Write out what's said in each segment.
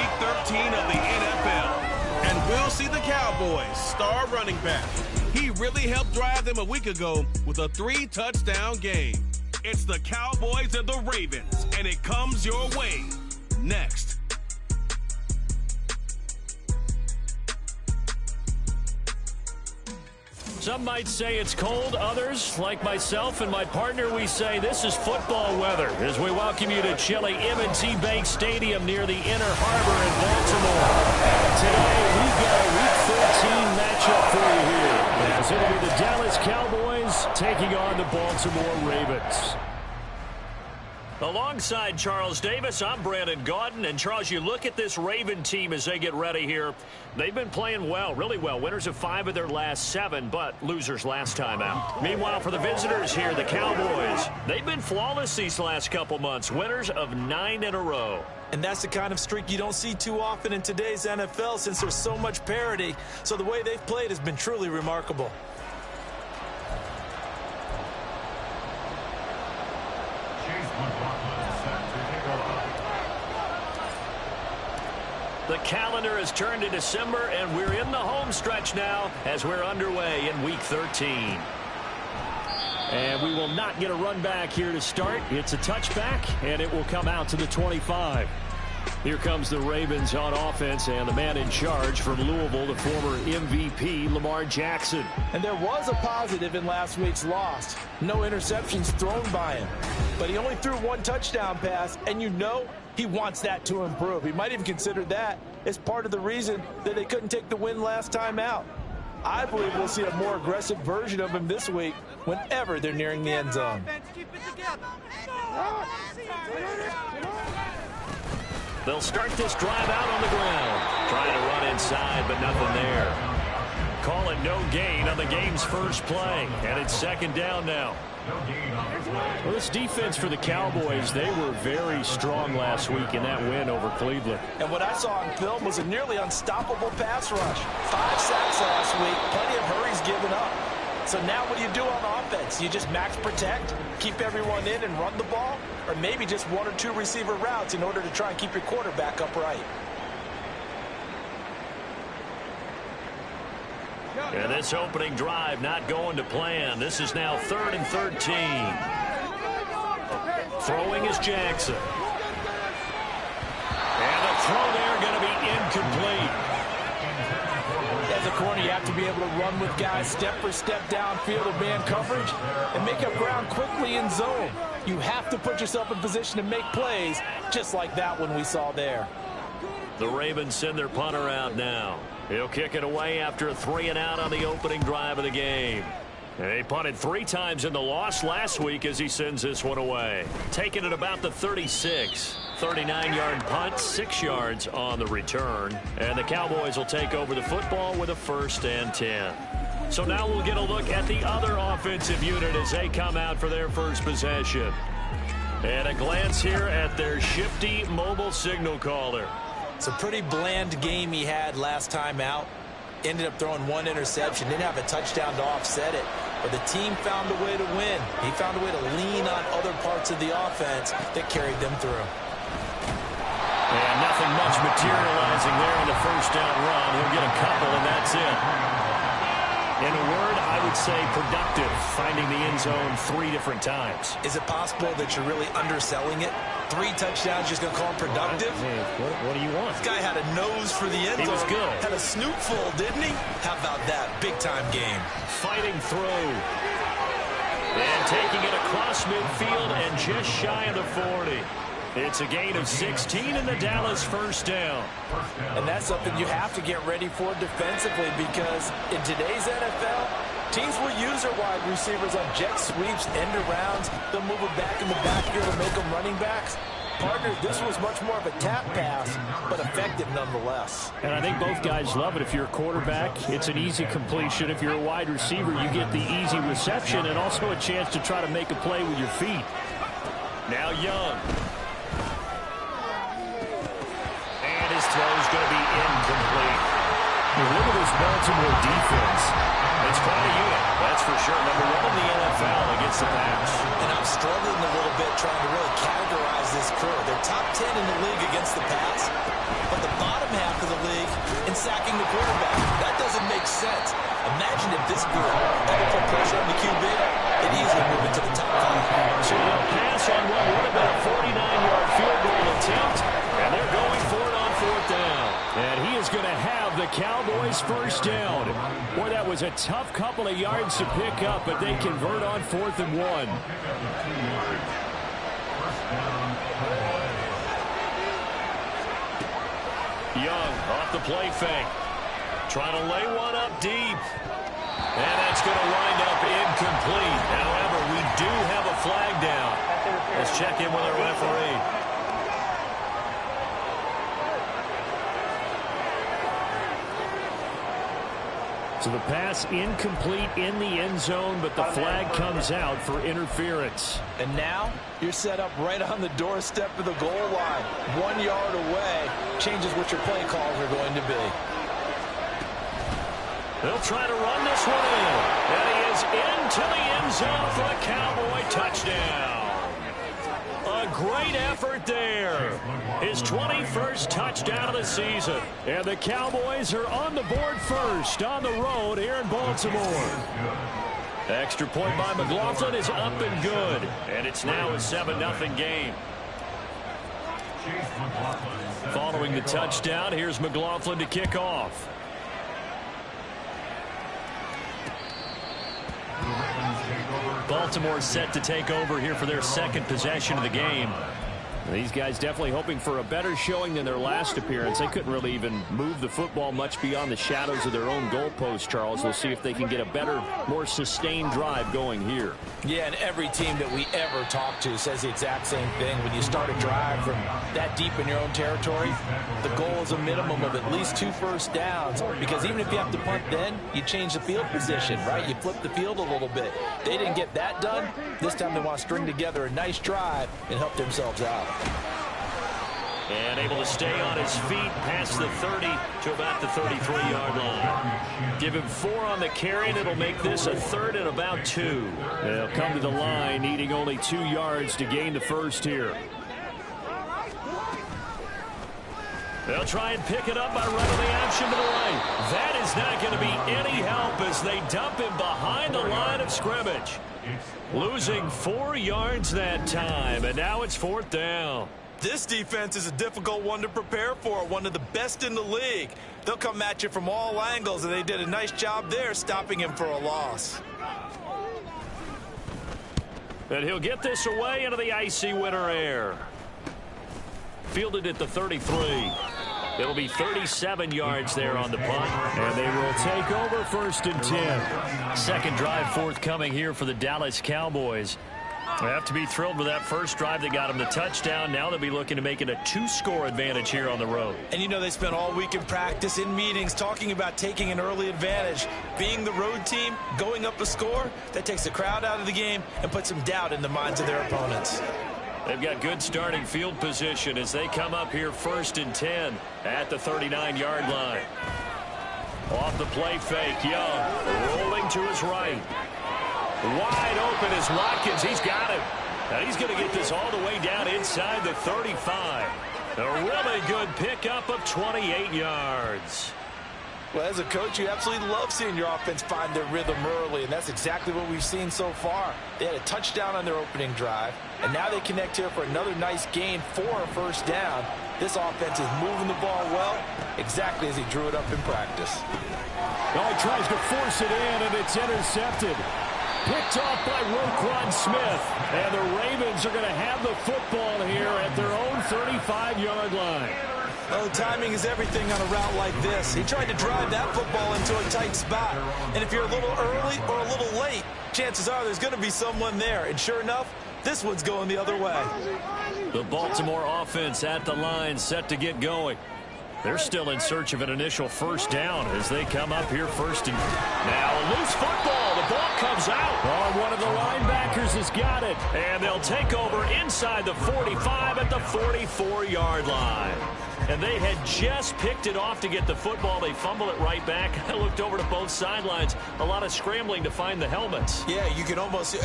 Week 13 of the NFL. And we'll see the Cowboys' star running back. He really helped drive them a week ago with a 3-touchdown game. It's the Cowboys and the Ravens, and it comes your way next. Some might say it's cold. Others, like myself and my partner, we say this is football weather as we welcome you to chilly M&T Bank Stadium near the Inner Harbor in Baltimore. Today, we've got a Week 13 matchup for you here, as it'll be the Dallas Cowboys taking on the Baltimore Ravens. Alongside Charles Davis, I'm Brandon Gaudin. And, Charles, you look at this Raven team as they get ready here. They've been playing well, really well. Winners of 5 of their last 7, but losers last time out. Meanwhile, for the visitors here, the Cowboys, they've been flawless these last couple months. Winners of 9 in a row. And that's the kind of streak you don't see too often in today's NFL since there's so much parity. So the way they've played has been truly remarkable. The calendar has turned to December, and we're in the home stretch now as we're underway in Week 13. And we will not get a run back here to start. It's a touchback, and it will come out to the 25. Here comes the Ravens on offense, and the man in charge from Louisville, the former MVP, Lamar Jackson. And there was a positive in last week's loss. No interceptions thrown by him. But he only threw 1 touchdown pass, and you know he wants that to improve. He might even consider that as part of the reason that they couldn't take the win last time out. I believe we'll see a more aggressive version of him this week whenever they're nearing the end zone. They'll start this drive out on the ground. Trying to run inside, but nothing there. Call it no gain on the game's first play, and it's 2nd down now. Well, this defense for the Cowboys, they were very strong last week in that win over Cleveland. And what I saw on film was a nearly unstoppable pass rush. 5 sacks last week, plenty of hurries given up. So now what do you do on offense? You just max protect, keep everyone in and run the ball, or maybe just 1 or 2 receiver routes in order to try and keep your quarterback upright. And this opening drive not going to plan. This is now 3rd and 13. Throwing is Jackson. And the throw there going to be incomplete. As a corner, you have to be able to run with guys step for step downfield of man coverage and make up ground quickly in zone. You have to put yourself in position to make plays, just like that one we saw there. The Ravens send their punter out now. He'll kick it away after a 3-and-out on the opening drive of the game. He punted 3 times in the loss last week as he sends this one away. Taking it about the 36. 39-yard punt, 6 yards on the return. And the Cowboys will take over the football with a 1st and 10. So now we'll get a look at the other offensive unit as they come out for their first possession. And a glance here at their shifty mobile signal caller. It's a pretty bland game he had last time out. Ended up throwing 1 interception. Didn't have a touchdown to offset it. But the team found a way to win. He found a way to lean on other parts of the offense that carried them through. And nothing much materializing there in the 1st down run. He'll get a couple, and that's it. In a word, I would say productive, finding the end zone 3 different times. Is it possible that you're really underselling it? 3 touchdowns, just going to call him productive? Hey, what do you want? This guy had a nose for the end zone. He was good. Had a snoot full, didn't he? How about that? Big-time game. Fighting through. And taking it across midfield and just shy of the 40. It's a gain of 16 in the Dallas 1st down. And that's something you have to get ready for defensively because in today's NFL, teams will use their wide receivers on jet sweeps, end arounds. They'll move it back in the backfield and make them running backs. Partner, this was much more of a tap pass, but effective nonetheless. And I think both guys love it. If you're a quarterback, it's an easy completion. If you're a wide receiver, you get the easy reception and also a chance to try to make a play with your feet. Now Young. And his throw's going to be incomplete. Look at this Baltimore defense. It's quite a unit, that's for sure. Number 1 in the NFL against the pass. And I'm struggling a little bit trying to really categorize this crew. They're top 10 in the league against the pass, but the bottom half of the league in sacking the quarterback. That doesn't make sense. Imagine if this group ever put pressure on the QB, they'd easily move into the top 5. So they'll pass on what would have been a 49-yard field goal attempt, and they're going for it on 4th down. And he is going to have the Cowboys first down. Boy, that was a tough couple of yards to pick up, but they convert on 4th and 1. Young off the play fake. Trying to lay one up deep. And that's going to wind up incomplete. However, we do have a flag down. Let's check in with our referee. So the pass incomplete in the end zone, but the flag comes out for interference. And now you're set up right on the doorstep of the goal line. 1 yard away changes what your play calls are going to be. They'll try to run this one in. And he is into the end zone for a Cowboy touchdown. A great effort there. His 21st touchdown of the season. And the Cowboys are on the board first on the road here in Baltimore. Extra point by McLaughlin is up and good. And it's now a 7-0 game. Following the touchdown, here's McLaughlin to kick off. Baltimore set to take over here for their second possession of the game. These guys definitely hoping for a better showing than their last appearance. They couldn't really even move the football much beyond the shadows of their own goalpost, Charles. We'll see if they can get a better, more sustained drive going here. Yeah, and every team that we ever talk to says the exact same thing. When you start a drive from that deep in your own territory, the goal is a minimum of at least 2 first downs, because even if you have to punt then, you change the field position, right? You flip the field a little bit. They didn't get that done. This time they want to string together a nice drive and help themselves out. And able to stay on his feet past the 30 to about the 33-yard line. Give him 4 on the carry, and it'll make this a 3rd and about 2. They'll come to the line, needing only 2 yards to gain the first here. They'll try and pick it up by running the option to the right. That is not going to be any help as they dump him behind the line of scrimmage. Losing 4 yards that time, and now it's 4th down. This defense is a difficult one to prepare for, one of the best in the league. They'll come at you from all angles, and they did a nice job there stopping him for a loss. And he'll get this away into the icy winter air. Fielded at the 33. It'll be 37 yards there on the punt. And they will take over 1st and 10. Second drive forthcoming here for the Dallas Cowboys. They have to be thrilled with that first drive that got them the touchdown. Now they'll be looking to make it a 2-score advantage here on the road. And you know, they spent all week in practice, in meetings, talking about taking an early advantage. Being the road team, going up a score, that takes the crowd out of the game and puts some doubt in the minds of their opponents. They've got good starting field position as they come up here 1st and 10 at the 39-yard line. Off the play fake, Young rolling to his right. Wide open is Watkins. He's got it. And he's going to get this all the way down inside the 35. A really good pickup of 28 yards. Well, as a coach, you absolutely love seeing your offense find their rhythm early, and that's exactly what we've seen so far. They had a touchdown on their opening drive, and now they connect here for another nice gain for a 1st down. This offense is moving the ball well, exactly as he drew it up in practice. Well, he tries to force it in, and it's intercepted. Picked off by Roquan Smith. And the Ravens are going to have the football here at their own 35-yard line. Well, timing is everything on a route like this. He tried to drive that football into a tight spot. And if you're a little early or a little late, chances are there's going to be someone there. And sure enough, this one's going the other way. The Baltimore offense at the line, set to get going. They're still in search of an initial 1st down as they come up here 1st and now a loose football. The ball comes out. Oh, one of the linebackers has got it. And they'll take over inside the 45 at the 44-yard line. and they had just picked it off to get the football. They fumble it right back. I looked over to both sidelines. A lot of scrambling to find the helmets. Yeah, you can almost,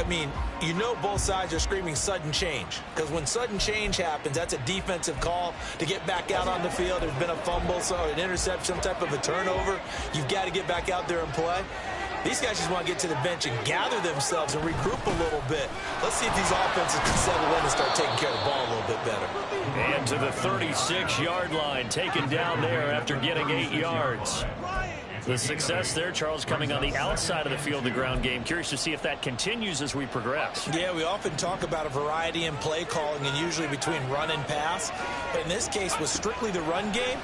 you know both sides are screaming sudden change. Because when sudden change happens, that's a defensive call to get back out on the field. There's been a fumble, so an interception, some type of a turnover. You've got to get back out there and play. These guys just want to get to the bench and gather themselves and regroup a little bit. Let's see if these offenses can settle in and start taking care of the ball a little bit better. And to the 36-yard line, taken down there after getting 8 yards. The success there, Charles, coming on the outside of the field, the ground game. Curious to see if that continues as we progress. Yeah, we often talk about a variety in play calling and usually between run and pass. But in this case, with strictly the run game,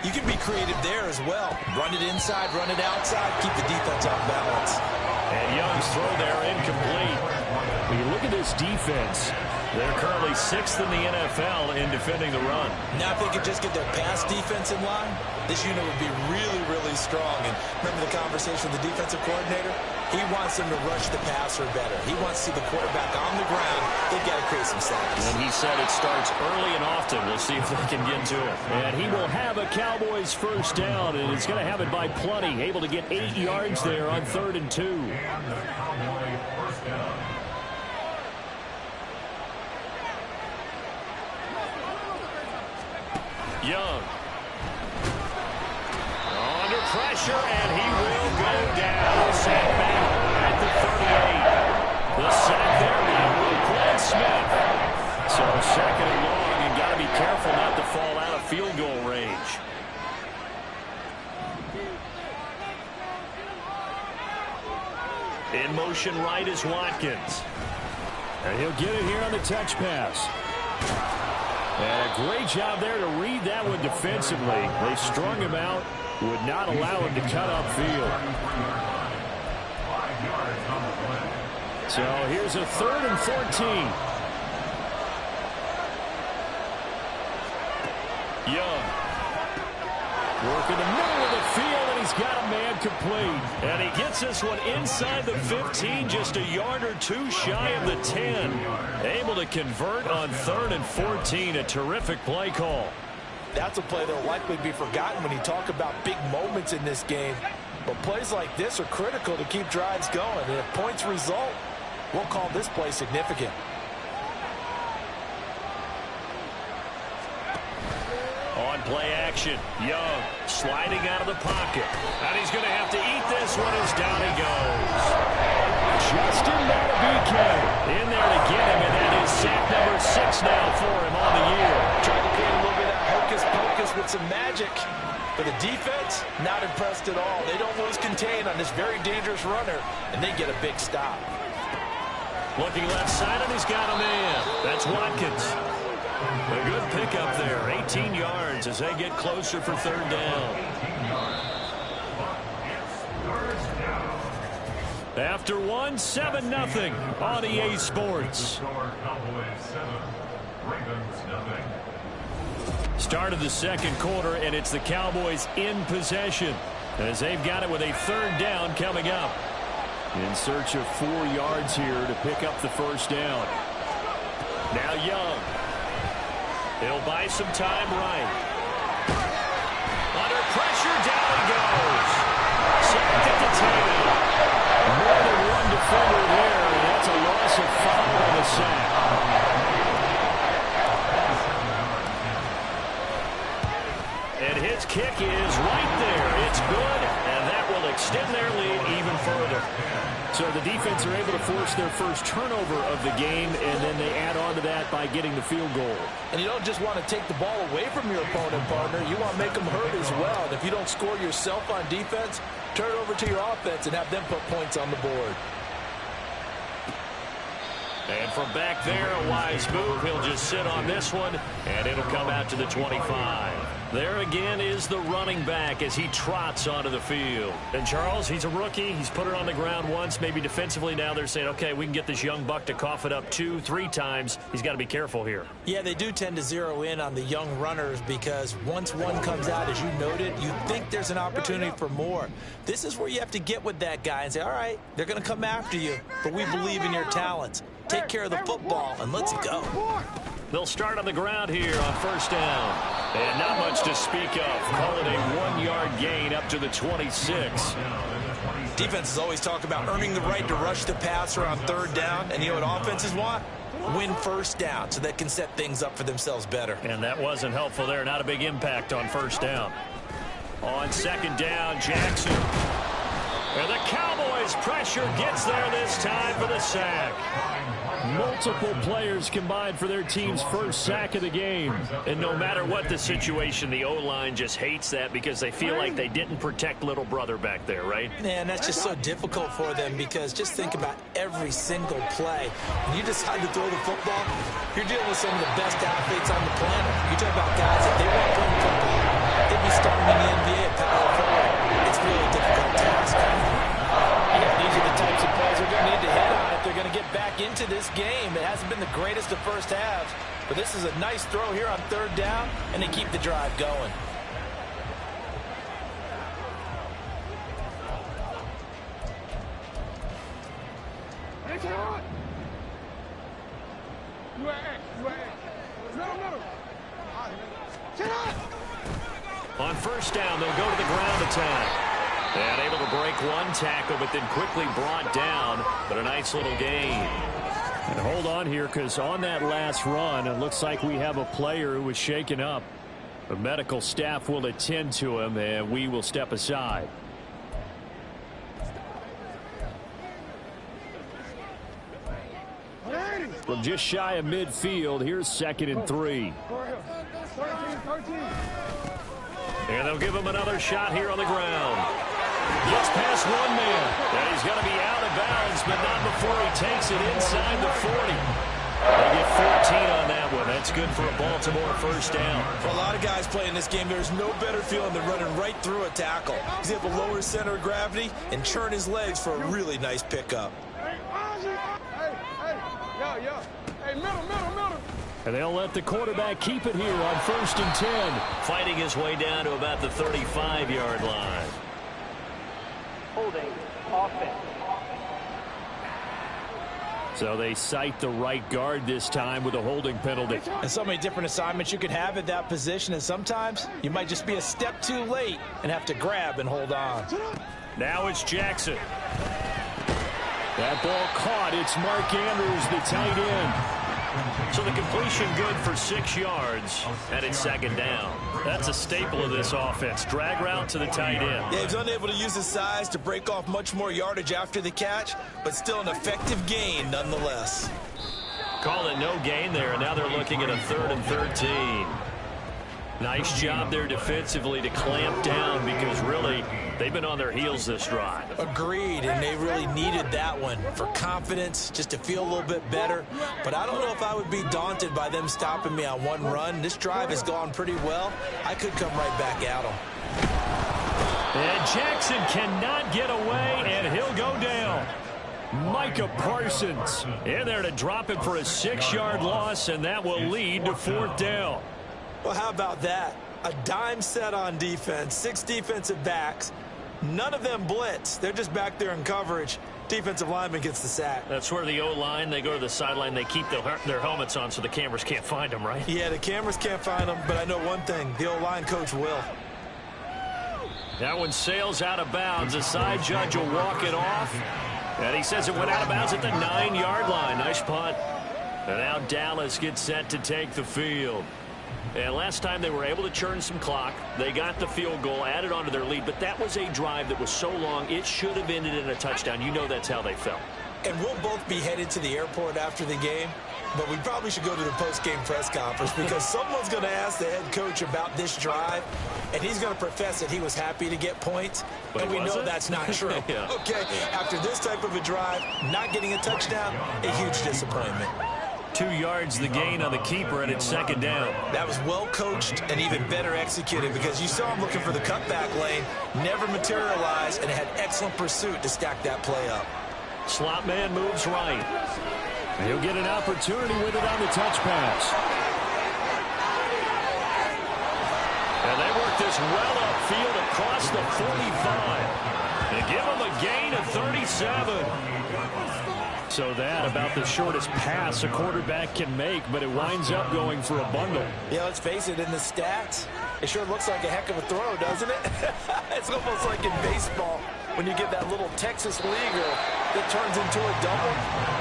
you can be creative there as well. Run it inside, run it outside, keep the defense off balance. And Young's throw there incomplete. When you look at this defense, they're currently 6th in the NFL in defending the run. Now, if they could just get their pass defense in line, this unit would be really, really strong. And remember the conversation with the defensive coordinator? He wants them to rush the passer better. He wants to see the quarterback on the ground. They've got to create some sacks. And he said it starts early and often. We'll see if they can get to it. And he will have a Cowboys first down, and he's going to have it by plenty. Able to get 8 yards there on 3rd and 2. Young. Under pressure, and he will go down. Set back at the 38. The sack there by Roquan Smith. So 2nd and long, and got to be careful not to fall out of field goal range. In motion right is Watkins. And he'll get it here on the touch pass. And a great job there to read that one defensively. They strung him out, would not allow him to cut upfield. So here's a 3rd and 14. Young. Working the middle of the field, and he's got a man complete. And he gets this one inside the 15, just a yard or two shy of the 10. Able to convert on 3rd and 14. A terrific play call. That's a play that will likely be forgotten when you talk about big moments in this game. But plays like this are critical to keep drives going. And if points result, we'll call this play significant. On play action, Young sliding out of the pocket. And he's going to have to eat this one as down he goes. Justin Madubuike in there to get him, and that is sack number 6 now for him on the year. Trying to create a little bit of hocus-pocus with some magic. But the defense, not impressed at all. They don't lose contain on this very dangerous runner, and they get a big stop. Looking left side, and he's got a man. That's Watkins. A good pickup there, 18 yards as they get closer for 3rd down. After 1, 7-0 on EA Sports. Start of the 2nd quarter, and it's the Cowboys in possession as they've got it with a 3rd down coming up. In search of 4 yards here to pick up the first down. Now Young. He'll buy some time right. Under pressure, down he goes. Sacked at the 10. More than one defender there, and that's a loss of 5 on the sack. And his kick is right there. It's good, and that will extend their lead even further. So the defense are able to force their first turnover of the game, and then they add on to that by getting the field goal. And you don't just want to take the ball away from your opponent, partner. You want to make them hurt as well. And if you don't score yourself on defense, turn it over to your offense and have them put points on the board. And from back there, a wise move. He'll just sit on this one, and it'll come out to the 25. There again is the running back as he trots onto the field. And Charles, he's a rookie. He's put it on the ground once, maybe defensively. Now they're saying, okay, we can get this young buck to cough it up 2, 3 times. He's got to be careful here. Yeah, they do tend to zero in on the young runners because once one comes out, as you noted, you think there's an opportunity for more. This is where you have to get with that guy and say, all right, they're going to come after you, but we believe in your talents. Take care of the football, and let's go. They'll start on the ground here on first down. And not much to speak of. Call it a 1-yard gain up to the 26. Defenses always talk about earning the right to rush the passer on third down. And you know what offenses want? Win first down so they can set things up for themselves better. And that wasn't helpful there. Not a big impact on first down. On second down, Jackson. And the Cowboys pressure gets there this time for the sack. Multiple players combined for their team's first sack of the game. And no matter what the situation, the O-line just hates that because they feel like they didn't protect little brother back there, right? Man, that's just so difficult for them because just think about every single play. When you decide to throw the football, you're dealing with some of the best athletes on the planet. You talk about guys that they weren't playing football, they'd be starting in the NBA at power forward. It's really a difficult task. Yeah, these are the types of plays they're going to need to hit on if they're going to get back into this game. It hasn't been the greatest of first halves, but this is a nice throw here on third down, and they keep the drive going. On first down, they'll go to the ground attack. And able to break one tackle, but then quickly brought down. But a nice little gain. And hold on here, because on that last run, it looks like we have a player who was shaken up. The medical staff will attend to him, and we will step aside. From just shy of midfield, here's 2nd and 3. And they'll give him another shot here on the ground. Gets past one man. And he's going to be out of bounds, but not before he takes it inside the 40. They get 14 on that one. That's good for a Baltimore first down. For a lot of guys playing this game, there's no better feeling than running right through a tackle. He's able to lower his center of gravity and churn his legs for a really nice pickup. And they'll let the quarterback keep it here on 1st and 10. Fighting his way down to about the 35-yard line. Holding offense. So they cite the right guard this time with a holding penalty. And so many different assignments you could have at that position, and sometimes you might just be a step too late and have to grab and hold on. Now it's Jackson. That ball caught. It's Mark Andrews, the tight end. So the completion good for 6 yards, and it's 2nd down. That's a staple of this offense. Drag route to the tight end. Yeah, he's unable to use his size to break off much more yardage after the catch, but still an effective gain nonetheless. Call it no gain there, and now they're looking at a 3rd and 13. Nice job there defensively to clamp down because really they've been on their heels this drive. Agreed, and they really needed that one for confidence, just to feel a little bit better. But I don't know if I would be daunted by them stopping me on one run. This drive has gone pretty well. I could come right back at them. And Jackson cannot get away, and he'll go down. Micah Parsons in there to drop it for a 6-yard loss, and that will lead to 4th down. Well, how about that? A dime set on defense, 6 defensive backs. None of them blitz. They're just back there in coverage. Defensive lineman gets the sack. That's where the O-line, they go to the sideline, they keep their helmets on so the cameras can't find them, right? Yeah, the cameras can't find them, but I know one thing. The O-line coach will. That one sails out of bounds. The side judge will walk it off. And he says it went out of bounds at the 9-yard line. Nice punt. And now Dallas gets set to take the field. And last time they were able to churn some clock. They got the field goal, added on to their lead. But that was a drive that was so long, it should have ended in a touchdown. You know that's how they felt. And we'll both be headed to the airport after the game. But we probably should go to the post-game press conference because someone's going to ask the head coach about this drive. And he's going to profess that he was happy to get points. But and we know that's not true. Yeah. Okay, after this type of a drive, not getting a touchdown, a huge disappointment. 2 yards the gain on the keeper, and it's 2nd down. That was well coached and even better executed because you saw him looking for the cutback lane, never materialized, and had excellent pursuit to stack that play up. Slot man moves right. He'll get an opportunity with it on the touch pass. And they work this well upfield across the 45. And give him a gain of 37. So that about the shortest pass a quarterback can make, but it winds up going for a bundle. Yeah, let's face it, in the stats, it sure looks like a heck of a throw, doesn't it? It's almost like in baseball when you get that little Texas leaguer that turns into a double.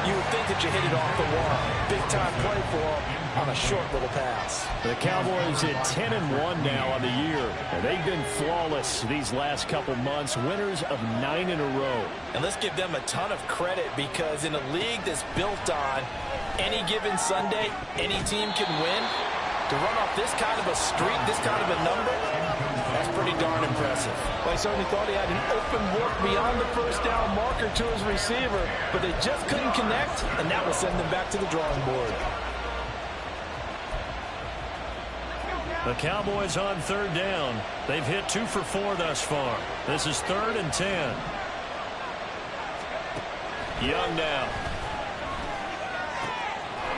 You would think that you hit it off the wall. Big-time play for him on a short little pass. The Cowboys at 10-1 now on the year, and they've been flawless these last couple months, winners of 9 in a row. And let's give them a ton of credit, because in a league that's built on any given Sunday, any team can win. To run off this kind of a streak, this kind of a number, that's pretty darn impressive. Well, he certainly thought he had an open look beyond the first down marker to his receiver, but they just couldn't connect, and that will send them back to the drawing board. The Cowboys on third down. They've hit 2 for 4 thus far. This is 3rd and 10. Young now.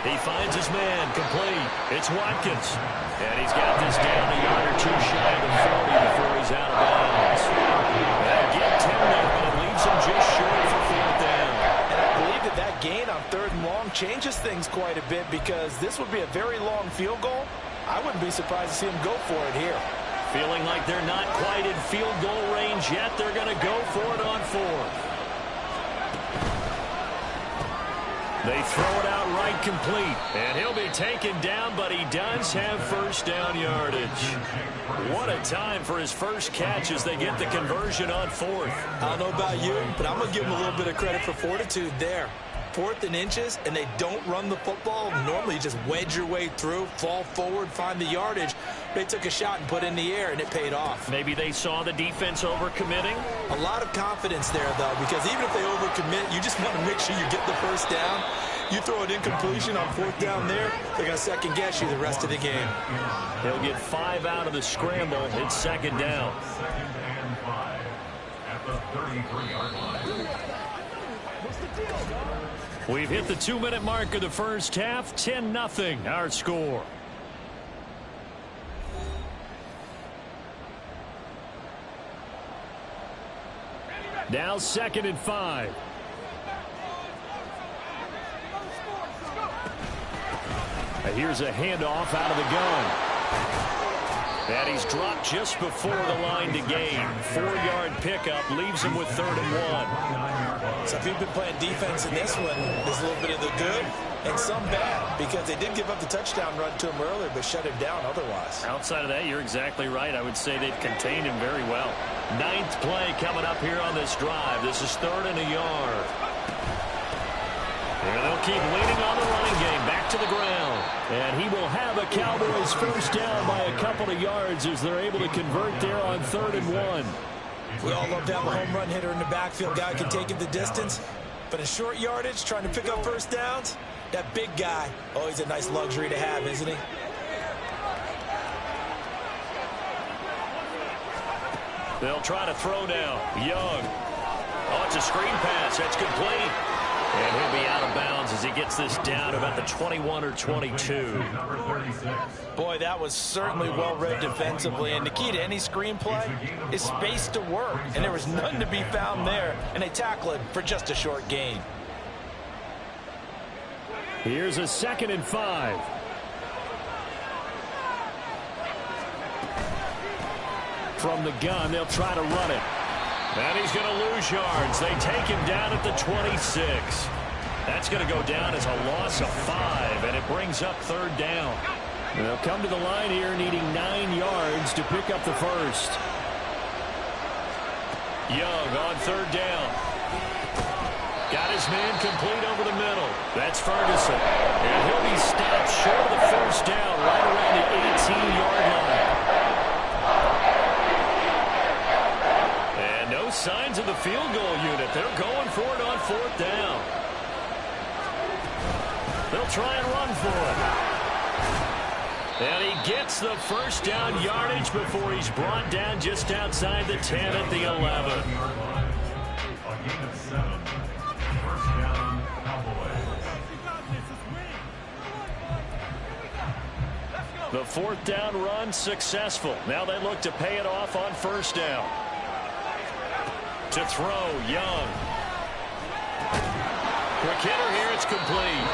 He finds his man, complete. It's Watkins. And he's got this down a yard or 2 shy of the 40 before he's out of bounds. They'll get 10 there, but it leaves him just short for 4th down. And I believe that that gain on 3rd and long changes things quite a bit, because this would be a very long field goal. I wouldn't be surprised to see him go for it here. Feeling like they're not quite in field goal range yet, they're going to go for it on 4th. They throw it out right, complete. And he'll be taken down, but he does have first down yardage. What a time for his first catch as they get the conversion on 4th. I don't know about you, but I'm going to give him a little bit of credit for fortitude there. 4th and inches, and they don't run the football. Normally, you just wedge your way through, fall forward, find the yardage. They took a shot and put it in the air, and it paid off. Maybe they saw the defense overcommitting. A lot of confidence there, though, because even if they overcommit, you just want to make sure you get the first down. You throw an incompletion on 4th down there, they're going to second-guess you the rest of the game. He'll get 5 out of the scramble. It's 2nd down. We've hit the 2-minute mark of the first half. 10-0 our score. Now 2nd and 5. Here's a handoff out of the gun. And he's dropped just before the line to gain. 4-yard pickup leaves him with 3rd and 1. So if you've been playing defense in this one, there's a little bit of the good and some bad, because they did give up the touchdown run to him earlier, but shut him down otherwise. Outside of that, you're exactly right. I would say they've contained him very well. 9th play coming up here on this drive. This is 3rd and a yard. And they'll keep leaning on the running game back to the ground. And he will have a Cowboys first down by a couple of yards as they're able to convert there on 3rd and 1. We all love to have a home run hitter in the backfield. Guy can take it the distance. But in short yardage, trying to pick up first downs, that big guy, always a nice luxury to have, isn't he? They'll try to throw now. Young. Oh, it's a screen pass. That's complete. And he'll be out of bounds as he gets this down about the 21 or 22. Boy, that was certainly well-read defensively. And the key to any screenplay is space to work. And there was none to be found there. And they tackle it for just a short gain. Here's a 2nd and 5. From the gun, they'll try to run it. And he's going to lose yards. They take him down at the 26. That's going to go down as a loss of 5, and it brings up 3rd down. They'll come to the line here needing 9 yards to pick up the first. Young on 3rd down. Got his man complete over the middle. That's Ferguson. And he'll be stopped short of the first down right around the 18-yard line. And no signs of the field goal unit. They're going for it on 4th down. They'll try and run for it. And he gets the first down yardage before he's brought down just outside the 10 at the 11. The 4th down run successful. Now they look to pay it off on 1st down. To throw, Young. Quick hitter here. It's complete.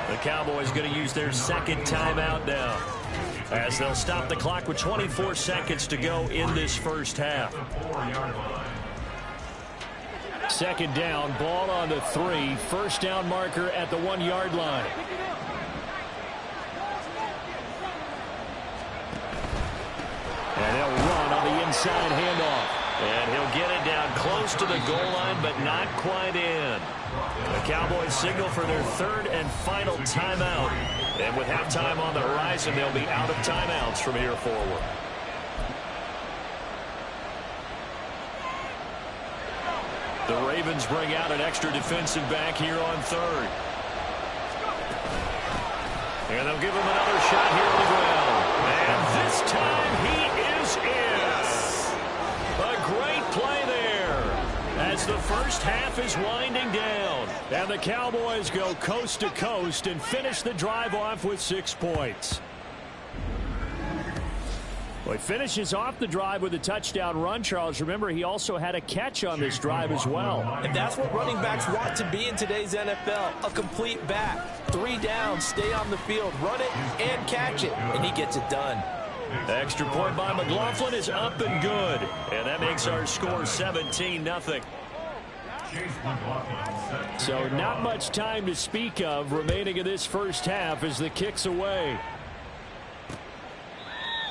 The Cowboys going to use their second timeout now, as they'll stop the clock with 24 seconds to go in this first half. Second down, ball on the 3. First down marker at the 1-yard line. And they'll run on the inside handoff. And he'll get it down close to the goal line, but not quite in. The Cowboys signal for their third and final timeout. And with halftime on the horizon, they'll be out of timeouts from here forward. The Ravens bring out an extra defensive back here on third. And they'll give him another shot here on the ground. And this time he is in. A great play there as the first half is winding down. And the Cowboys go coast to coast and finish the drive off with 6 points. Well, he finishes off the drive with a touchdown run, Charles. Remember, he also had a catch on this drive as well. And that's what running backs want to be in today's NFL, a complete back. 3 downs, stay on the field, run it, and catch it, and he gets it done. Extra point by McLaughlin is up and good. And that makes our score 17-0. So not much time to speak of remaining in this first half as the kick's away.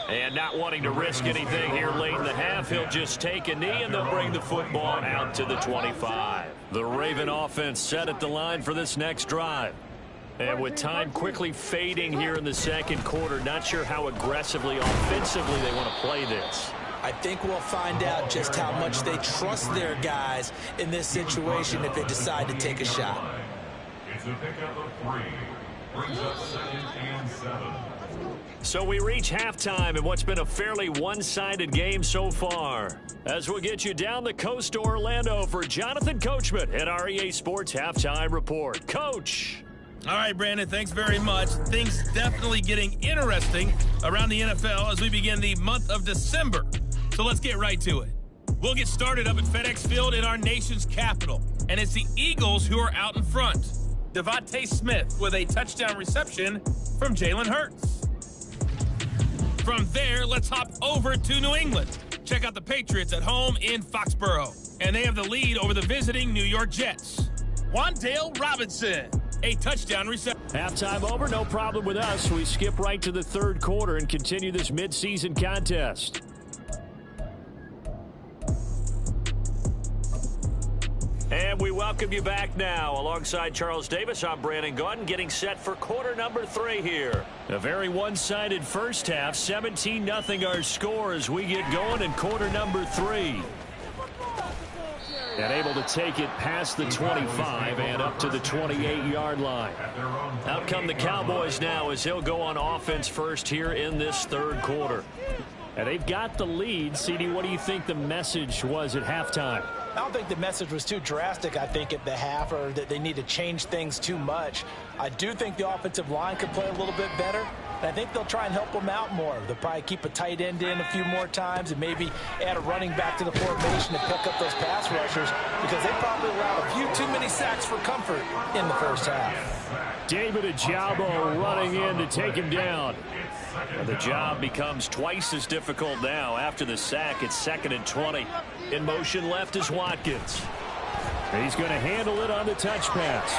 And not wanting to risk anything here late in the half, he'll just take a knee and they'll bring the football out to the 25. The Raven offense set at the line for this next drive. And with time quickly fading here in the second quarter, not sure how aggressively, offensively they want to play this. I think we'll find out just how much they trust their guys in this situation if they decide to take a shot. It's a pickup of 3. Brings up 2nd and 7. So we reach halftime in what's been a fairly one-sided game so far. As we'll get you down the coast to Orlando for Jonathan Coachman at our EA Sports Halftime Report. Coach. All right, Brandon, thanks very much. Things definitely getting interesting around the NFL as we begin the month of December. So let's get right to it. We'll get started up at FedEx Field in our nation's capital. And it's the Eagles who are out in front. Devontae Smith with a touchdown reception from Jalen Hurts. From there, let's hop over to New England. Check out the Patriots at home in Foxborough. And they have the lead over the visiting New York Jets. Wan'Dale Robinson, a touchdown reception. Halftime over, no problem with us. We skip right to the third quarter and continue this midseason contest. And we welcome you back now. Alongside Charles Davis, I'm Brandon Gaudin, getting set for quarter number 3 here. A very one-sided first half, 17-0 our score as we get going in quarter number 3. And able to take it past the 25 and up to the 28-yard line. Out come the Cowboys now as he'll go on offense first here in this third quarter. And they've got the lead. CD, what do you think the message was at halftime? I don't think the message was too drastic, I think, at the half, or that they need to change things too much. I do think the offensive line could play a little bit better, and I think they'll try and help them out more. They'll probably keep a tight end in a few more times and maybe add a running back to the formation to pick up those pass rushers because they probably allowed a few too many sacks for comfort in the first half. David Ojabo running in to take him down. And the job becomes twice as difficult now after the sack. It's 2nd and 20. In motion left is Watkins. He's going to handle it on the touch pass.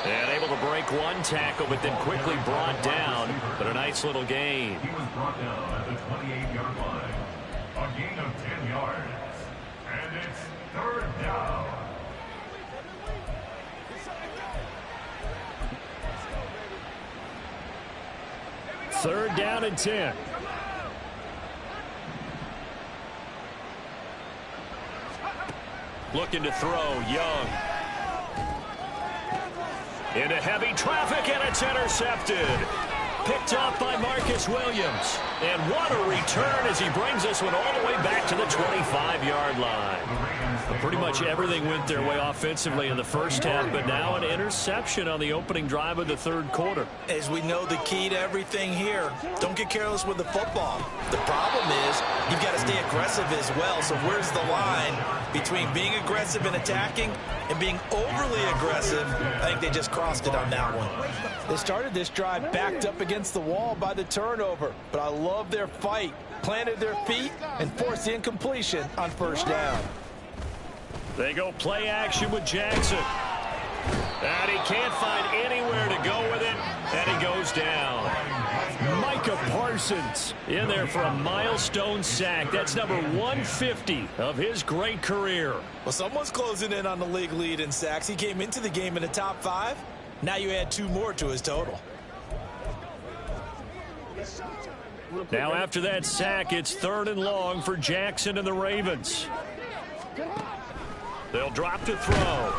And able to break one tackle, but then quickly brought down. But a nice little gain. He was brought down at the 28-yard line. A gain of 10 yards. And it's 3rd down. Third down and 10. Looking to throw, Young. Into heavy traffic, and it's intercepted. Picked up by Marcus Williams. And what a return as he brings this one all the way back to the 25-yard line. Pretty much everything went their way offensively in the first half, but now an interception on the opening drive of the third quarter. As we know, the key to everything here, don't get careless with the football. The problem is you've got to stay aggressive as well. So where's the line between being aggressive and attacking and being overly aggressive? I think they just crossed it on that one. They started this drive backed up against the wall by the turnover, but I love their fight. Planted their feet and forced the incompletion on first down. They go play action with Jackson. And he can't find anywhere to go with it, and he goes down. Micah Parsons in there for a milestone sack. That's number 150 of his great career. Well, someone's closing in on the league lead in sacks. He came into the game in the top 5. Now you add 2 more to his total. Now after that sack, it's 3rd and long for Jackson and the Ravens. They'll drop to throw.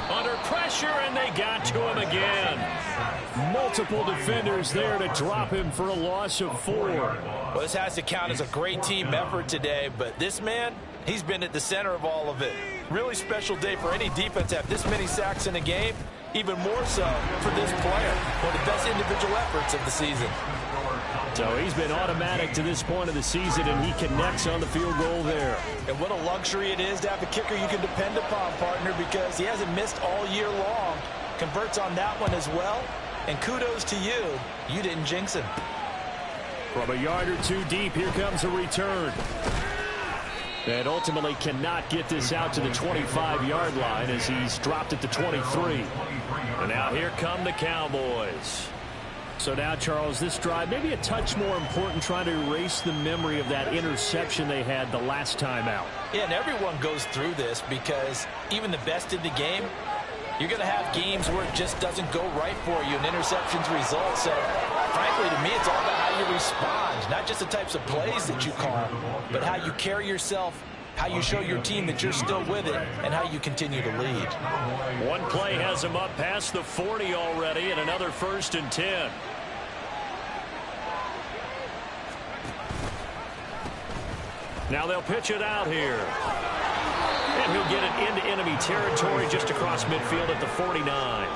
Under pressure, and they got to him again. Multiple defenders there to drop him for a loss of 4. Well, this has to count as a great team effort today, but this man, he's been at the center of all of it. Really special day for any defense to have this many sacks in a game, even more so for this player. One of the best individual efforts of the season. So he's been automatic to this point of the season, and he connects on the field goal there. And what a luxury it is to have a kicker you can depend upon, partner, because he hasn't missed all year long. Converts on that one as well. And kudos to you. You didn't jinx him. From a yard or 2 deep, here comes a return. And ultimately cannot get this out to the 25-yard line as he's dropped it to 23. And now here come the Cowboys. So now, Charles, this drive maybe a touch more important, trying to erase the memory of that interception they had the last time out. Yeah, and everyone goes through this because even the best in the game, you're going to have games where it just doesn't go right for you, and interceptions result. So, frankly, to me, it's all about how you respond, not just the types of plays that you call, but how you carry yourself, how you show your team that you're still with it, and how you continue to lead. One play has him up past the 40 already, and another 1st and 10. Now they'll pitch it out here. And he'll get it into enemy territory just across midfield at the 49.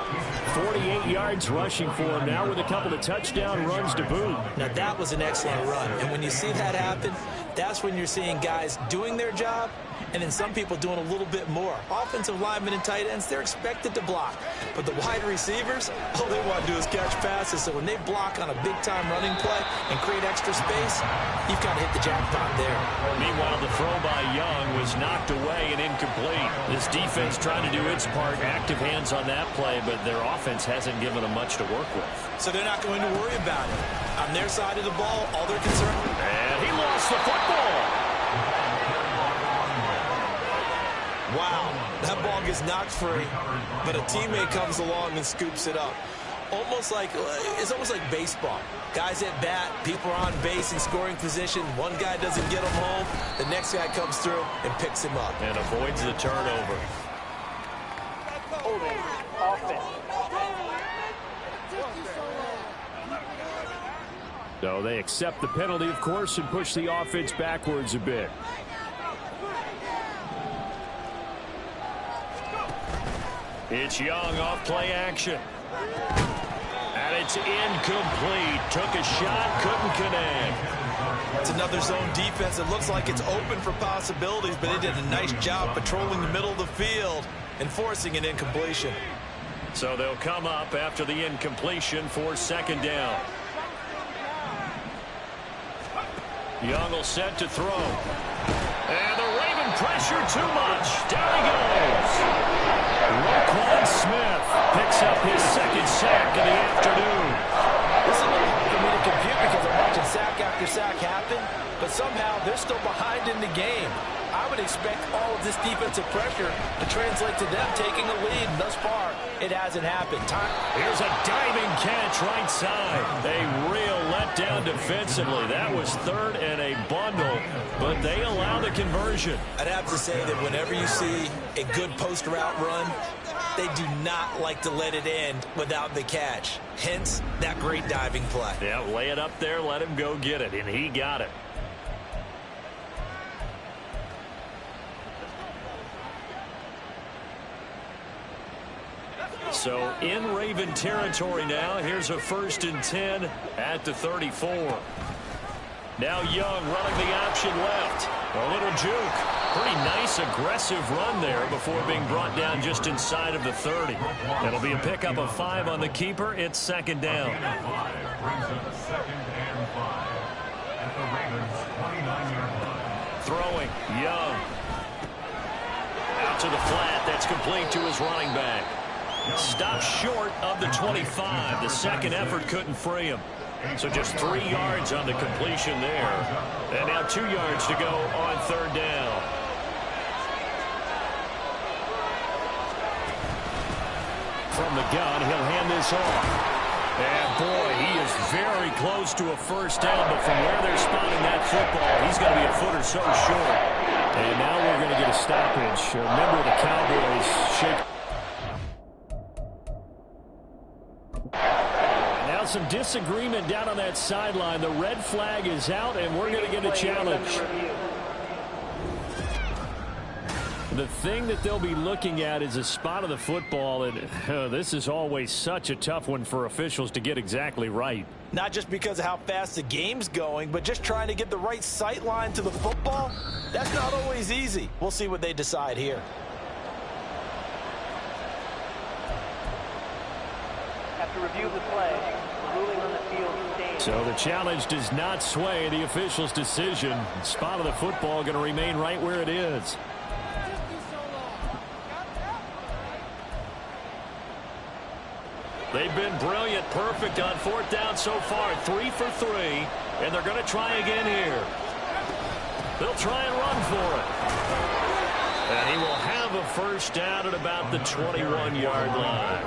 48 yards rushing for him now with a couple of touchdown runs to boot. Now that was an excellent run. And when you see that happen, that's when you're seeing guys doing their job and then some people doing a little bit more. Offensive linemen and tight ends, they're expected to block. But the wide receivers, all they want to do is catch passes. So when they block on a big-time running play and create extra space, you've got to hit the jackpot there. Meanwhile, the throw by Young was knocked away and incomplete. This defense trying to do its part, active hands on that play, but their offense hasn't given them much to work with. So they're not going to worry about it. On their side of the ball, all they're concerned with. And he lost the football. Wow, that ball gets knocked free, but a teammate comes along and scoops it up. It's almost like baseball. Guys at bat, people are on base in scoring position. One guy doesn't get him home. The next guy comes through and picks him up. And avoids the turnover. So they accept the penalty, of course, and push the offense backwards a bit. It's Young off play action. And it's incomplete. Took a shot, couldn't connect. It's another zone defense. It looks like it's open for possibilities, but they did a nice job patrolling the middle of the field and forcing an incompletion. So they'll come up after the incompletion for 2nd down. Young will set to throw. And the Raven pressure too much. Down he goes. Roquan Smith picks up his 2nd sack of the afternoon. This is a little hard for me to compute because I'm watching sack after sack happen, but somehow they're still behind in the game. I would expect all of this defensive pressure to translate to them taking a lead. And thus far, it hasn't happened. Here's a diving catch right side. A real letdown defensively. That was 3rd and a bundle, but they allow the conversion. I'd have to say that whenever you see a good post route run, they do not like to let it end without the catch. Hence, that great diving play. Yeah, lay it up there, let him go get it, and he got it. So in Raven territory now. Here's a 1st and 10 at the 34. Now Young running the option left. A little juke. Pretty nice aggressive run there before being brought down just inside of the 30. It'll be a pickup of 5 on the keeper. It's 2nd down. Brings up 2nd and 5 at the Ravens 29-yard line. Throwing, Young. Out to the flat. That's complete to his running back. Stopped short of the 25. The second effort couldn't free him. So just 3 yards on the completion there. And now 2 yards to go on 3rd down. From the gun, he'll hand this off. And boy, he is very close to a 1st down, but from where they're spotting that football, he's going to be a foot or so short. And now we're going to get a stoppage. Remember, the Cowboys shake. Now some disagreement down on that sideline. The red flag is out, and we're going to get a challenge. The thing that they'll be looking at is a spot of the football, and this is always such a tough one for officials to get exactly right. Not just because of how fast the game's going, but just trying to get the right sight line to the football. That's not always easy. We'll see what they decide here. After review of the play, the ruling on the field stands. So the challenge does not sway the official's decision. The spot of the football going to remain right where it is. They've been brilliant, perfect on 4th down so far. 3 for 3, and they're going to try again here. They'll try and run for it. And he will have a 1st down at about the 21-yard line.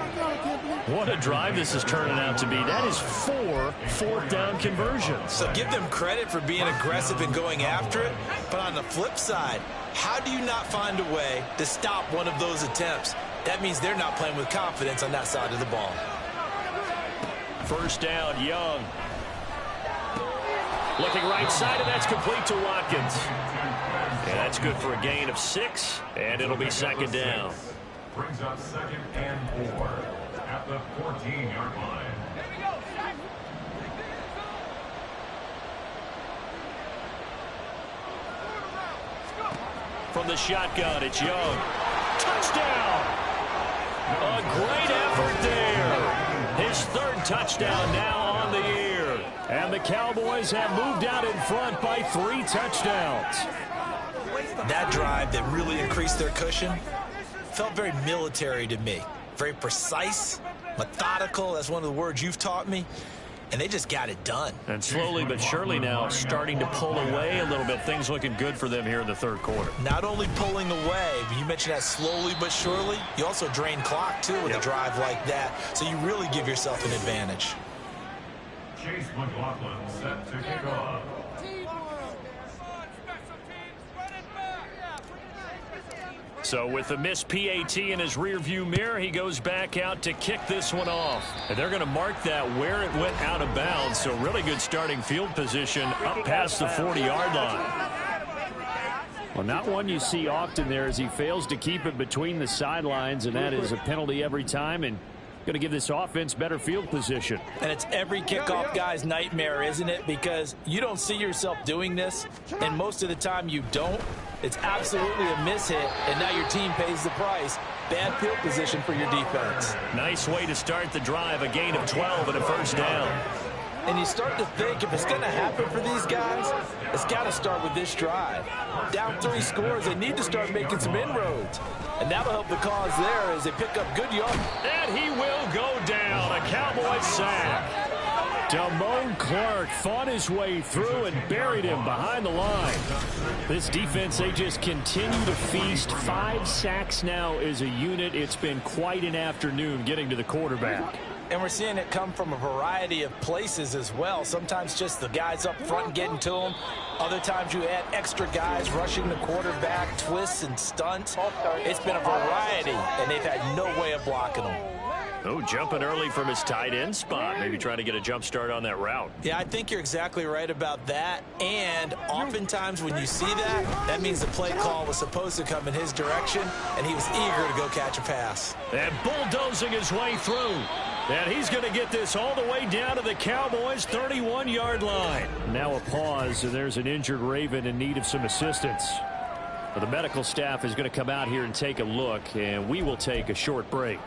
What a drive this is turning out to be. That is 4 4th down conversions. So give them credit for being aggressive and going after it. But on the flip side, how do you not find a way to stop one of those attempts? That means they're not playing with confidence on that side of the ball. 1st down, Young. Looking right side, and that's complete to Watkins. And that's good for a gain of 6, and it'll be 2nd down. Brings up 2nd and 4 at the 14-yard line. From the shotgun, it's Young. Touchdown! A great effort there. His 3rd touchdown now on the year. And the Cowboys have moved out in front by 3 touchdowns. That drive that really increased their cushion felt very military to me. Very precise, methodical. That's one of the words you've taught me. And they just got it done. And slowly but surely now starting to pull away a little bit. Things looking good for them here in the 3rd quarter. Not only pulling away, but you mentioned that slowly but surely. You also drain clock, too, with a drive like that. So you really give yourself an advantage. Chase McLaughlin set to kick off. So with the missed PAT in his rearview mirror, he goes back out to kick this one off. And they're going to mark that where it went out of bounds. So really good starting field position up past the 40-yard line. Well, not one you see often there as he fails to keep it between the sidelines, and that is a penalty every time, and going to give this offense better field position. And it's every kickoff guy's nightmare, isn't it? Because you don't see yourself doing this, and most of the time you don't. It's absolutely a mishit, and now your team pays the price. Bad field position for your defense. Nice way to start the drive, a gain of 12 and a 1st down. And you start to think if it's going to happen for these guys, it's got to start with this drive. Down 3 scores, they need to start making some inroads. And that'll help the cause there as they pick up good yards. And he will go down, a Cowboy sack. Damone Clark fought his way through and buried him behind the line. This defense, they just continue to feast. 5 sacks now as a unit. It's been quite an afternoon getting to the quarterback. And we're seeing it come from a variety of places as well. Sometimes just the guys up front getting to them. Other times you add extra guys rushing the quarterback, twists and stunts. It's been a variety, and they've had no way of blocking them. Oh, jumping early from his tight end spot. Maybe trying to get a jump start on that route. Yeah, I think you're exactly right about that. And oftentimes when you see that, that means the play call was supposed to come in his direction, and he was eager to go catch a pass. And bulldozing his way through. And he's going to get this all the way down to the Cowboys' 31-yard line. Now a pause, and there's an injured Raven in need of some assistance. But the medical staff is going to come out here and take a look, and we will take a short break.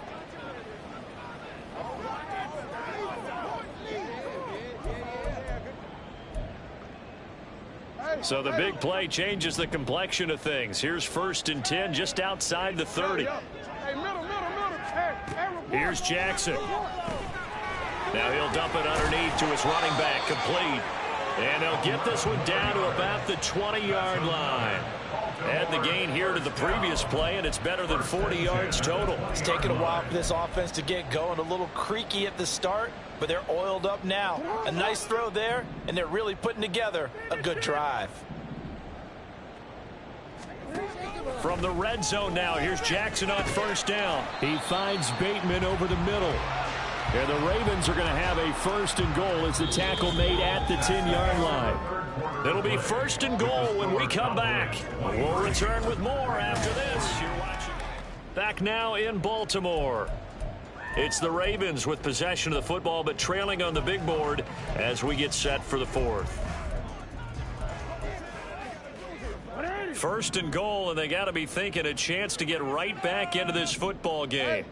So the big play changes the complexion of things. Here's 1st and 10 just outside the 30. Here's Jackson. Now he'll dump it underneath to his running back, complete. And they'll get this one down to about the 20-yard line. Add the gain here to the previous play, and it's better than 40 yards total. It's taken a while for this offense to get going. A little creaky at the start, but they're oiled up now. A nice throw there, and they're really putting together a good drive. From the red zone now, here's Jackson on 1st down. He finds Bateman over the middle. And the Ravens are going to have a 1st and goal as the tackle made at the 10-yard line. It'll be 1st and goal when we come back. We'll return with more after this. You're watching. Back now in Baltimore. It's the Ravens with possession of the football, but trailing on the big board as we get set for the 4th. 1st and goal, and they got to be thinking a chance to get right back into this football game.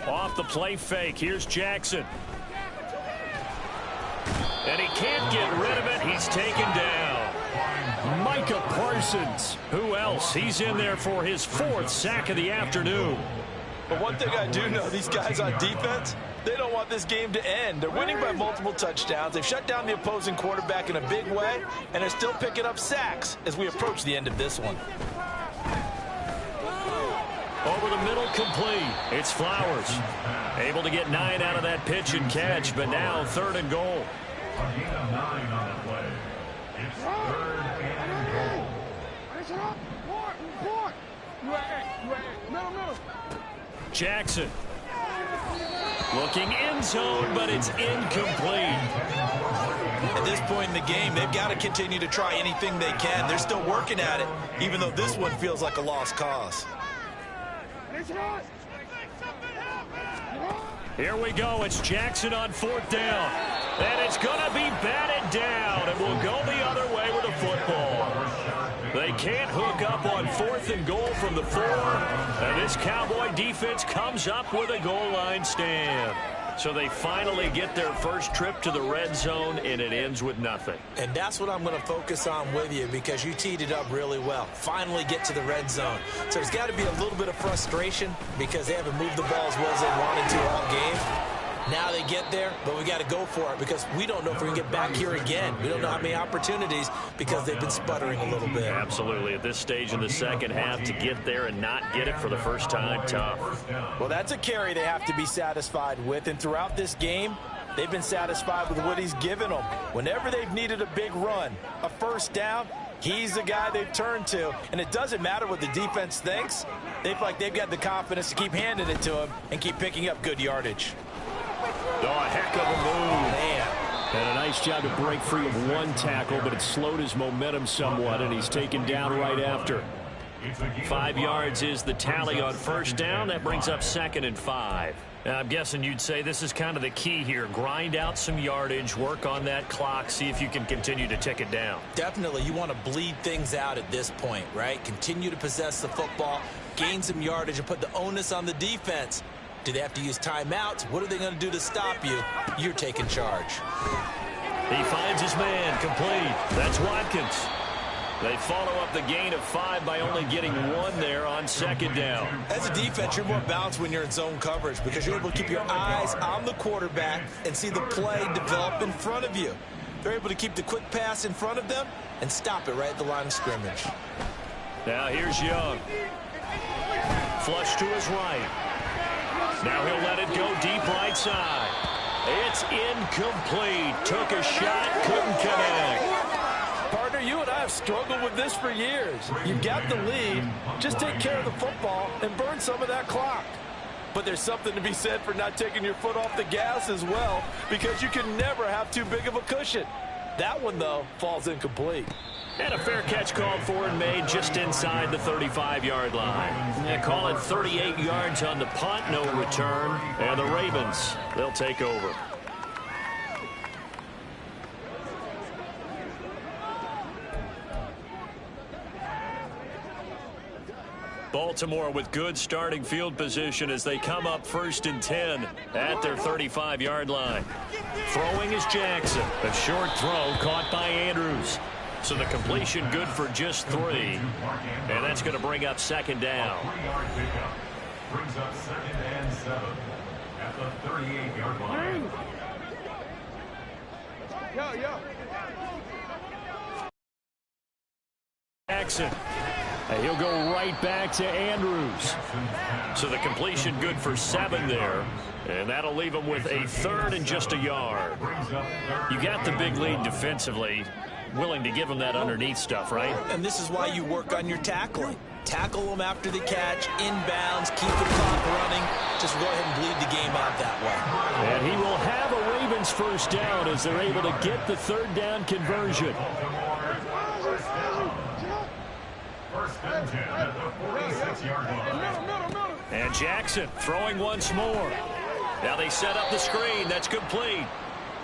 Off the play fake, here's Jackson. And he can't get rid of it. He's taken down. Micah Parsons. Who else? He's in there for his 4th sack of the afternoon. But one thing I do know, these guys on defense, they don't want this game to end. They're winning by multiple touchdowns. They've shut down the opposing quarterback in a big way, and they're still picking up sacks as we approach the end of this one. Over the middle, complete. It's Flowers. Able to get 9 out of that pitch and catch, but now 3rd and goal. A gain of 9 on the play. It's 3rd and goal. Jackson. Looking end zone, but it's incomplete. At this point in the game, they've got to continue to try anything they can. They're still working at it, even though this one feels like a lost cause. Here we go. It's Jackson on 4th down. And it's going to be batted down. And we'll go the other way with the football. They can't hook up on 4th and goal from the 4. And this Cowboy defense comes up with a goal line stand. So they finally get their first trip to the red zone, and it ends with nothing. And that's what I'm going to focus on with you, because you teed it up really well. Finally get to the red zone. So there's got to be a little bit of frustration because they haven't moved the ball as well as they wanted to all game. Now they get there, but we got to go for it because we don't know if we're going to get back here again. We don't know how many opportunities because they've been sputtering a little bit. Absolutely. At this stage in the second half, to get there and not get it for the first time, tough. Well, that's a carry they have to be satisfied with. And throughout this game, they've been satisfied with what he's given them. Whenever they've needed a big run, a 1st down, he's the guy they've turned to. And it doesn't matter what the defense thinks. They feel like they've got the confidence to keep handing it to him and keep picking up good yardage. Oh, a heck of a move. Man. And a nice job to break free of one tackle, but it slowed his momentum somewhat, and he's taken down right after. 5 yards is the tally on 1st down. That brings up 2nd and 5. I'm guessing you'd say this is kind of the key here. Grind out some yardage, work on that clock, see if you can continue to tick it down. Definitely. You want to bleed things out at this point, right? Continue to possess the football, gain some yardage, and put the onus on the defense. Do they have to use timeouts? What are they going to do to stop you? You're taking charge. He finds his man, complete. That's Watkins. They follow up the gain of 5 by only getting 1 there on 2nd down. As a defense, you're more balanced when you're in zone coverage because you're able to keep your eyes on the quarterback and see the play develop in front of you. They're able to keep the quick pass in front of them and stop it right at the line of scrimmage. Now here's Young. Flush to his right. Now he'll let it go deep right side. It's incomplete. Took a shot, couldn't connect. Partner, you and I have struggled with this for years. You've got the lead. Just take care of the football and burn some of that clock. But there's something to be said for not taking your foot off the gas as well, because you can never have too big of a cushion. That one, though, falls incomplete. And a fair catch called for and made just inside the 35-yard line. They call it 38 yards on the punt, no return. And the Ravens, they'll take over. Baltimore with good starting field position as they come up 1st and 10 at their 35-yard line. Throwing is Jackson. A short throw caught by Andrews. So the completion good for just 3. And that's going to bring up 2nd down. 3-yard pickup brings up 2nd and 7 at the 38-yard line. Jackson. And he'll go right back to Andrews. So the completion good for 7 there. And that'll leave him with a 3rd and just a yard. You got the big lead defensively. Willing to give him that underneath stuff, right? And this is why you work on your tackling. Tackle them after the catch, inbounds, keep the clock running. Just go ahead and bleed the game out that way. And he will have a Ravens 1st down as they're able to get the 3rd down conversion. 1st and 10 at the 46-yard line. And Jackson throwing once more. Now they set up the screen. That's complete.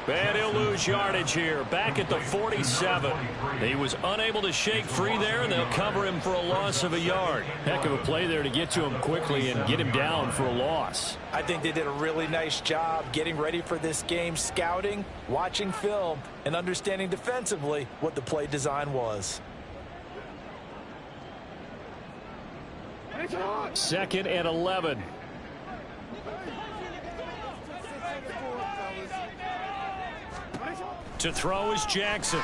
And he'll lose yardage here. Back at the 47. He was unable to shake free there, and they'll cover him for a loss of a yard. Heck of a play there to get to him quickly and get him down for a loss. I think they did a really nice job getting ready for this game, scouting, watching film, and understanding defensively what the play design was. 2nd and 11. To throw is Jackson.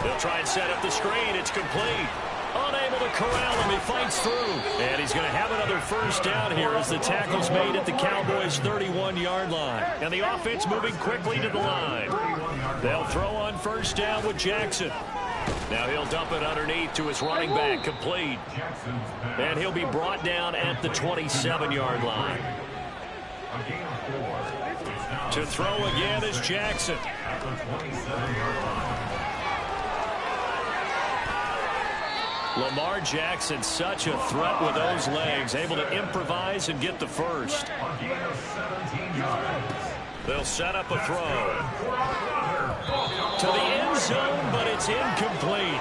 They'll try and set up the screen. It's complete. Unable to corral him. He fights through. And he's going to have another 1st down here as the tackle's made at the Cowboys' 31-yard line. And the offense moving quickly to the line. They'll throw on 1st down with Jackson. Now he'll dump it underneath to his running back, complete. And he'll be brought down at the 27-yard line. To throw again is Jackson. Lamar Jackson, such a threat with those legs, able to improvise and get the 1st. They'll set up a throw to the end zone, but it's incomplete.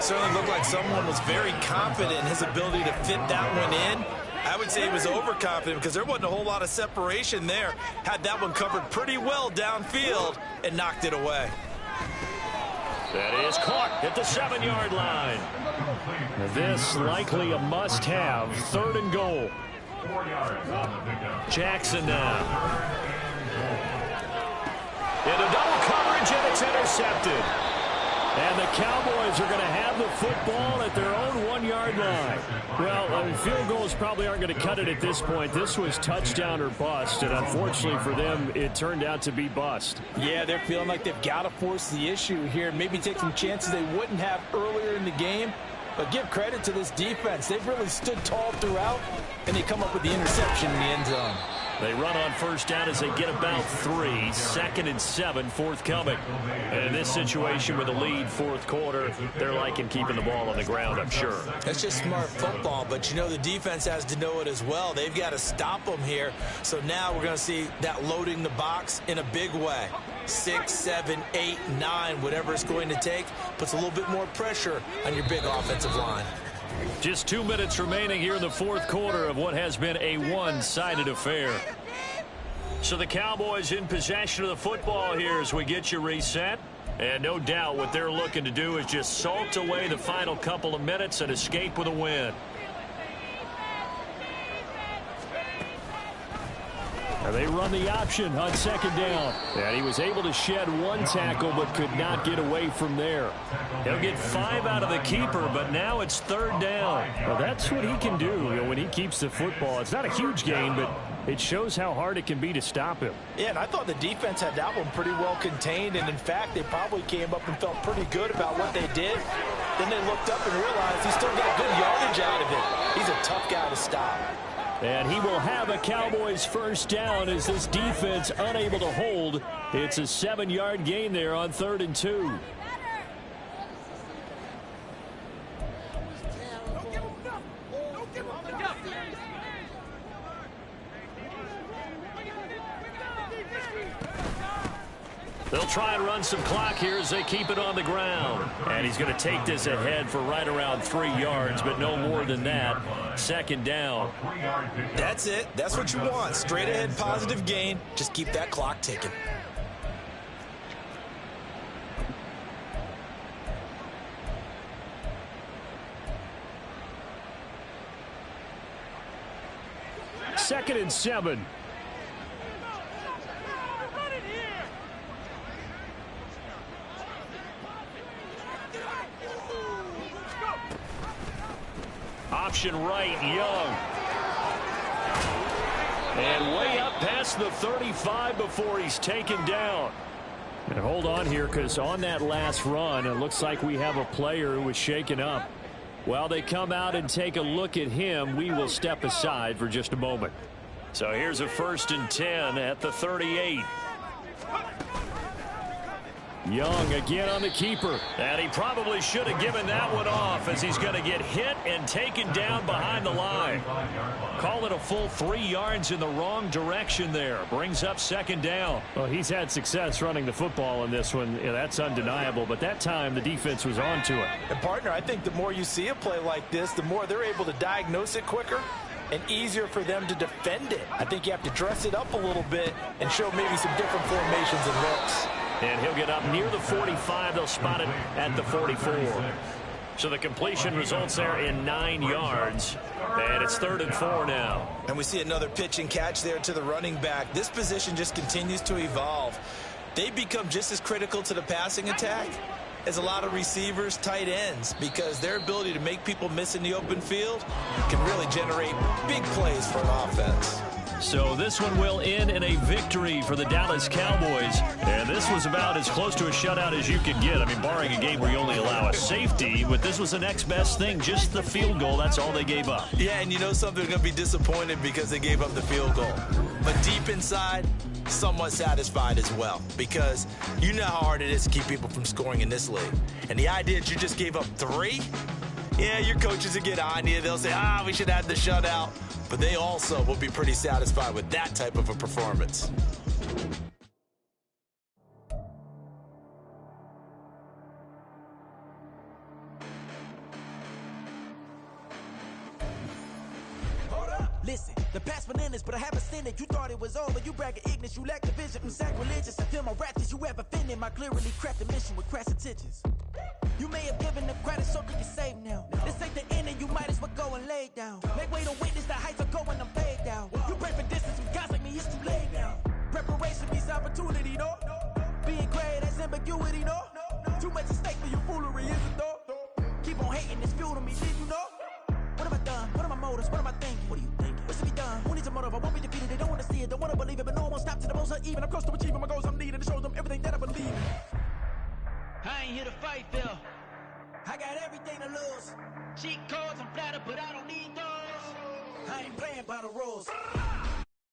Certainly looked like someone was very confident in his ability to fit that one in. I would say he was overconfident because there wasn't a whole lot of separation there. Had that one covered pretty well downfield and knocked it away. That is caught at the 7-yard line. This likely a must-have. 3rd and goal. Jackson now. Into double coverage, and it's intercepted. And the Cowboys are going to have the football at their own 1-yard line. Well, field goals probably aren't going to cut it at this point. This was touchdown or bust, and unfortunately for them, it turned out to be bust. Yeah, they're feeling like they've got to force the issue here, maybe take some chances they wouldn't have earlier in the game. But give credit to this defense. They've really stood tall throughout, and they come up with the interception in the end zone. They run on 1st down as they get about 3. 2nd and 7 forthcoming. And in this situation with a lead 4th quarter, they're liking keeping the ball on the ground, I'm sure. That's just smart football, but you know the defense has to know it as well. They've got to stop them here. So now we're going to see that loading the box in a big way. 6, 7, 8, 9, whatever it's going to take, puts a little bit more pressure on your big offensive line. Just 2 minutes remaining here in the 4th quarter of what has been a one-sided affair. So the Cowboys in possession of the football here as we get you reset. And no doubt what they're looking to do is just salt away the final couple of minutes and escape with a win. They run the option on 2nd down. And he was able to shed 1 tackle but could not get away from there. He'll get 5 out of the keeper, but now it's 3rd down. Well, that's what he can do when he keeps the football. It's not a huge gain, but it shows how hard it can be to stop him. Yeah, and I thought the defense had that one pretty well contained, and in fact, they probably came up and felt pretty good about what they did. Then they looked up and realized he still got good yardage out of it. He's a tough guy to stop. And he will have a Cowboys first down as this defense unable to hold. It's a 7-yard gain there on 3rd and 2. They'll try and run some clock here as they keep it on the ground. And he's going to take this ahead for right around 3 yards, but no more than that. 2nd down. That's it. That's what you want. Straight ahead positive gain. Just keep that clock ticking. Second and 7. Option right, Young. And way up past the 35 before he's taken down. And hold on here, because on that last run, it looks like we have a player who was shaken up. While they come out and take a look at him, we will step aside for just a moment. So here's a 1st and 10 at the 38. Young again on the keeper. And he probably should have given that one off, as he's going to get hit and taken down behind the line. Call it a full 3 yards in the wrong direction there. Brings up 2nd down. Well, he's had success running the football in this one. Yeah, that's undeniable. But that time, the defense was on to it. And, partner, I think the more you see a play like this, the more they're able to diagnose it quicker and easier for them to defend it. I think you have to dress it up a little bit and show maybe some different formations and looks. And he'll get up near the 45. They'll spot it at the 44. So the completion results there in 9 yards. And it's 3rd and 4 now. And we see another pitch and catch there to the running back. This position just continues to evolve. They become just as critical to the passing attack as a lot of receivers, tight ends, because their ability to make people miss in the open field can really generate big plays for an offense. So this one will end in a victory for the Dallas Cowboys. And this was about as close to a shutout as you could get. I mean, barring a game where you only allow a safety, but this was the next best thing, just the field goal. That's all they gave up. Yeah, and you know something, they're going to be disappointed because they gave up the field goal. But deep inside, somewhat satisfied as well, because you know how hard it is to keep people from scoring in this league. And the idea that you just gave up 3, yeah, your coaches will get on you. They'll say, we should have the shutout. But they also will be pretty satisfied with that type of a performance. Listen, the past bananas, but I haven't seen it. You thought it was over, you bragging ignorance, you lack the vision. I'm sacrilegious, I feel my wrath as you ever offended my clearly crafted mission with crass intentions. You may have given them credit so that you're safe now. This ain't the end and you might as well go and lay down. Make way to witness the heights are going, I'm paid down. You pray for distance with guys like me, it's too late now. Preparation means opportunity, no? Being great has ambiguity, no? Too much at stake for your foolery, isn't though? Keep on hating, it's fuel to me, did you know? What have I done? What are my motives? What am I thinking? What are you thinking? What's to be done? Who needs a motive? I won't be defeated. They don't want to see it. Don't want to believe it. But no one won't stop to the most even. I'm close to achieving my goals. I'm needing to show them everything that I believe in. I ain't here to fight, Phil. I got everything to lose. Cheat codes, I'm flattered, but I don't need those. I ain't playing by the rules.